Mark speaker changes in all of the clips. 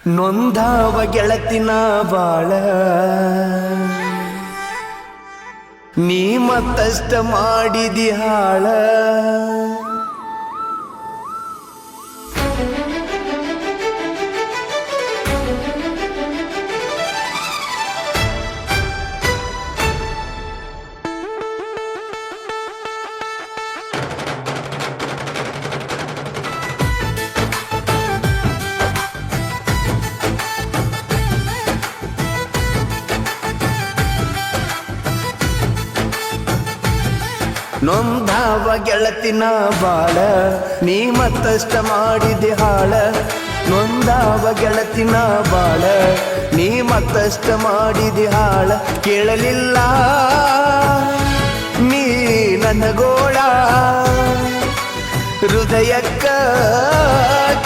Speaker 1: ನೊಂದಾವ ಗೆಳತಿನ ಬಾಳ ನೀ ಮತ್ತಷ್ಟ ಮಾಡಿದಿ ಹಾಳ ನೊಂದಾವ ಗೆಳತಿನ ಬಾಳ ನೀ ಮತ್ತಷ್ಟ ಮಾಡಿದೆ ಹಾಳ ನೊಂದಾವ ಗೆಳತಿನ ಬಾಳ ನೀ ಮತ್ತಷ್ಟ ಮಾಡಿದೆ ಹಾಳ ಕೇಳಲಿಲ್ಲ ನೀ ನನ್ನ ಗೋಳ ಹೃದಯಕ್ಕ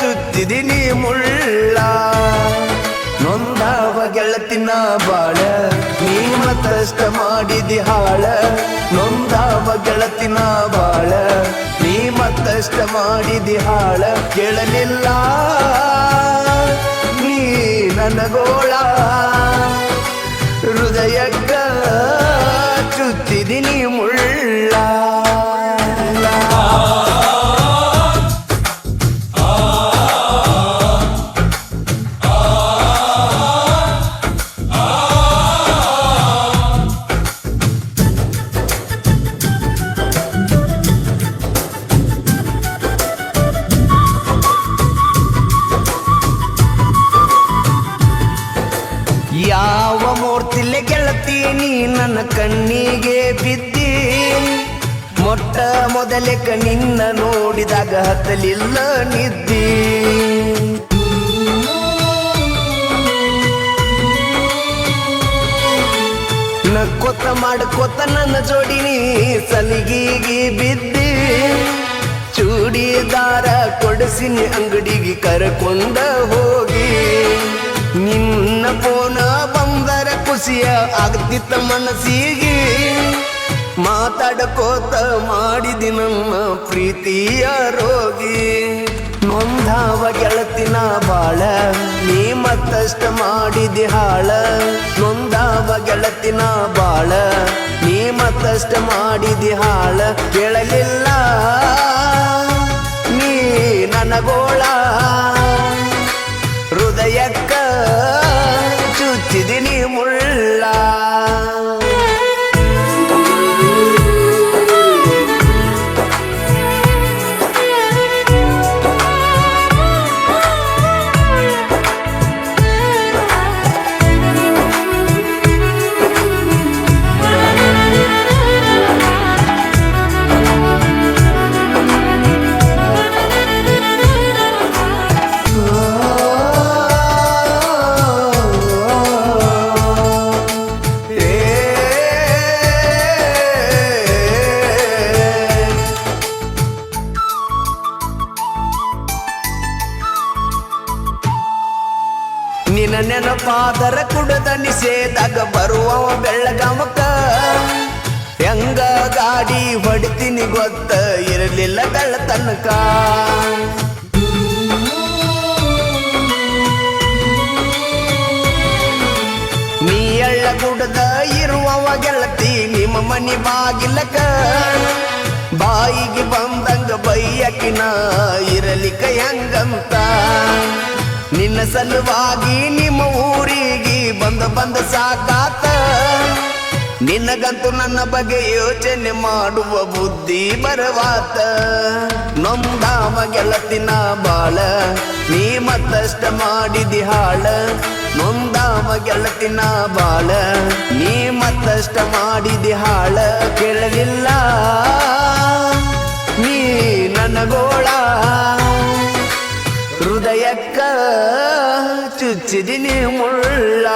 Speaker 1: ಚುತ್ತಿದಿ ಮುಳ್ಳ ನೊಂದಾವ ಗೆಳತಿನ ಬಾಳ ನೀ ಮತ್ತಷ್ಟ ಮಾಡಿದಿ ಹಾಳ ನೊಂದಾವ ಗೆಳತಿನ ಬಾಳ ನೀ ಮತ್ತಷ್ಟ ಮಾಡಿದಿ ಹಾಳ ಕೇಳಲಿಲ್ಲ ನೀ ನನ್ನ ಗೋಳ ಹೃದಯಕ್ಕ ಚುತ್ತಿದಿ ಮುಳ್ಳ ಯಾವ ಮೂರ್ತಿಲೆ ಗೆಳತಿ ನೀ ನನ್ನ ಕಣ್ಣಿಗೆ ಬಿದ್ದಿ ಮೊಟ್ಟ ಮೊದಲೆಕ ನಿನ್ನ ನೋಡಿದಾಗ ಹತ್ತಲಿಲ್ಲ ನಿದ್ದಿ ನಕ್ಕೊತ್ತ ಮಾಡ್ಕೊತ್ತ ನನ್ನ ಜೋಡಿ ನೀ ಸಲಿಗಿಗೆ ಬಿದ್ದಿ ಚೂಡಿದಾರ ಕೊಡಿಸಿನಿ ಅಂಗಡಿಗೆ ಕರ್ಕೊಂಡ ಹೋಗಿ ನಿನ್ನ ಪೋನ ಬಂದರ ಖುಷಿಯ ಆಗ್ತಿತ್ತ ಮನಸ್ಸಿಗೆ ಮಾತಾಡಕೋತ ಮಾಡಿದಿ ನಮ್ಮ ಪ್ರೀತಿಯ ರೋಗಿ ನೊಂದಾವ ಗೆಳತಿನ ಬಾಳ ನೀ ಮತ್ತಷ್ಟ ಮಾಡಿದಿ ಹಾಳ ನೊಂದಾವ ಗೆಳತಿನ ಬಾಳ ನೀ ಮತ್ತಷ್ಟ ಮಾಡಿದಿ ಹಾಳ ಕೇಳಲಿಲ್ಲ ನೀ ನನ್ನ ಗೋಳ ಹೃದಯಕ್ಕ ಚುಚ್ಚಿದಿ ಮುಳ್ಳ ನಿನ್ನ ನೆನಪಾದರ ಕುಡದ ನಿಷೇಧಾಗ ಬರುವವ ಬೆಳ್ಳಗಾಮಕ್ಕ ಹೆಂಗ ಗಾಡಿ ಹೊಡಿತೀನಿ ಗೊತ್ತ ಇರಲಿಲ್ಲ ಬೆಳ್ಳ ತನಕ ನೀ ಎಳ್ಳ ಕುಡದ ಇರುವವ ಗೆಳತಿ ನಿಮ್ಮ ಮನಿ ಬಾಗಿಲಕ ಬಾಯಿಗೆ ಬಂದಂಗ ಬೈಯಕಿನ ಇರಲಿಕ ಹೆಂಗಂತ ನಿನ್ನ ಸಲುವಾಗಿ ನಿಮ್ಮ ಊರಿಗೆ ಬಂದ ಸಾಕಾತ ನಿನ್ನಗಂತೂ ನನ್ನ ಬಗ್ಗೆ ಯೋಚನೆ ಮಾಡುವ ಬುದ್ಧಿ ಬರವಾತ ನೊಂದಾವ ಗೆಳತಿನ ಬಾಳ ನೀ ಮತ್ತಷ್ಟ ಮಾಡಿದಿ ಹಾಳ ನೊಂದಾವ ಗೆಳತಿನ ಬಾಳ ನೀ ಮತ್ತಷ್ಟ ಮಾಡಿದಿ ಹಾಳ ಕೇಳಲಿಲ್ಲ ನೀ ನನ್ನ ಗೋಳ ಹೃದಯಕ್ಕ ಚುಚ್ಚಿದಿ ಮುಳ್ಳ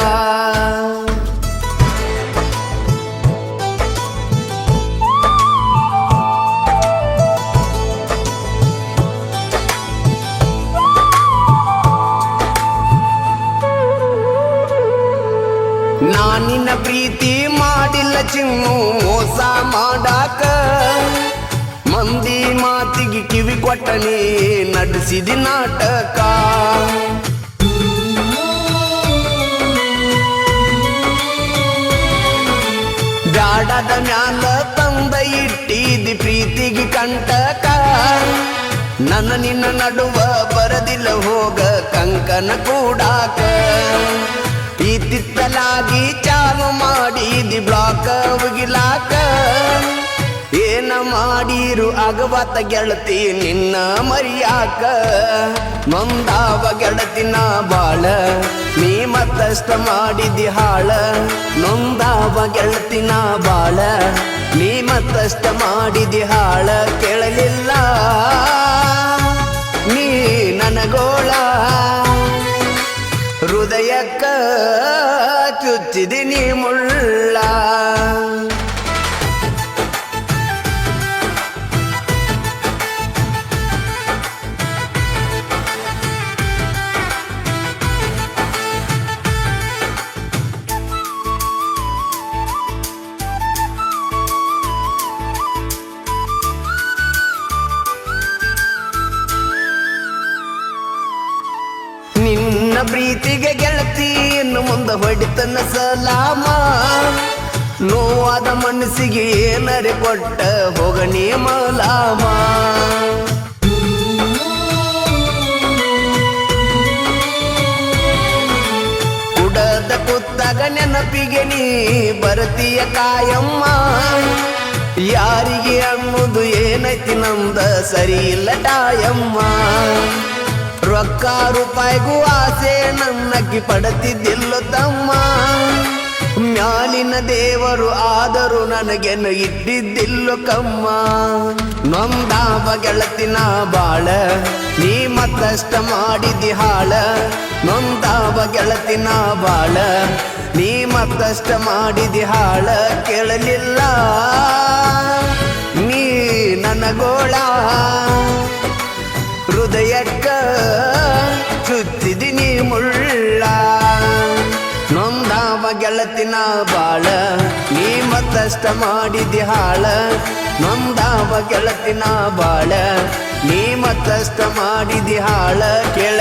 Speaker 1: ನಾನಿನ್ನ ಪ್ರೀತಿ ಮಾಡಿಲ್ಲ ಚಿನ್ನು ಮೋಸ ಮಾಡಾಕ ಮಂದಿ ಮಾತಿಗೆ ಕಿವಿ ಕೊಟ್ಟನಿ ನಡೆಸಿದಿ ನಾಟಕ ನನ್ನ ನಿನ್ನ ನಡುವ ಬರದಿಲ್ಲ ಹೋಗ ಕಂಕನ ಕೂಡಾಕ ಇತ್ತಿತ್ತಲಾಗಿ ಚಾಲು ಮಾಡಿದಿ ಬ್ಲಾಕ್ ಉಗಿಲಾಕ ಏನ ಮಾಡಿರು ಆಗವಾತ ಗೆಳತಿ ನಿನ್ನ ಮರಿಯಾಕ ನೊಂದಾವ ಗೆಳತಿನ ಬಾಳ ನೀ ಮತ್ತಷ್ಟ ಮಾಡಿದಿ ಹಾಳ ನೊಂದಾವ ಗೆಳತಿನ ಬಾಳ ನೀ ಮತ್ತಷ್ಟ ಮಾಡಿದಿ ಹಾಳ ಕೇಳಲಿಲ್ಲ ನೀ ನನಗೋಳ ಹೃದಯಕ್ಕ ಚುಚ್ಚಿದಿ ಮುಳ್ಳ ನಿನ್ನ ಪ್ರೀತಿಗೆ ಗೆಳತಿ ಇನ್ನು ಮುಂದೆ ಹೊಡಿತನ ಸಲಾಮ ನೋವಾದ ಮನಸ್ಸಿಗೆ ಏನರೆ ಕೊಟ್ಟ ಹೋಗಣಿ ಮಲಾಮ ಕುಡದ ಕುತ್ತಾಗ ನೆನಪಿಗೆ ನೀ ಬರತೀಯ ಕಾಯಮ್ಮ ಯಾರಿಗೆ ಅನ್ನೋದು ಏನೈತಿ ನಮ್ದ ಸರಿ ಇಲ್ಲ ಟಾಯಮ್ಮ ರೊಕ್ಕ ರೂಪಾಯಿಗೂ ಆಸೆ ನನ್ನಕ್ಕಿ ಪಡತಿದ್ದಿಲ್ಲ ತಮ್ಮ ಮ್ಯಾಲಿನ ದೇವರು ಆದರೂ ನನಗೆನ್ನು ಇಟ್ಟಿದ್ದಿಲ್ಲ ಕಮ್ಮ ನೊಂದಾವ ಗೆಳತಿನ ಬಾಳ ನೀ ಮತ್ತಷ್ಟ ಮಾಡಿದಿ ಹಾಳ ನೊಂದಾವ ಗೆಳತಿನ ಬಾಳ ನೀ ಮತ್ತಷ್ಟ ಮಾಡಿದಿ ಹಾಳ ಕೇಳಲಿಲ್ಲ ನೀ ನನಗೋಳ ಹೃದಯಕ್ಕ ಚುಚ್ಚಿದಿ ನೀ ಮುಳ್ಳ ನೊಂದಾವ ಗೆಳತಿನ ಬಾಳ ನೀ ಮತ್ತಷ್ಟ ಮಾಡಿದಿ ಹಾಳ ನೊಂದಾವ ಗೆಳತಿನ ಬಾಳ ನೀ ಮತ್ತಷ್ಟ ಮಾಡಿದಿ ಹಾಳ ಕೇಳ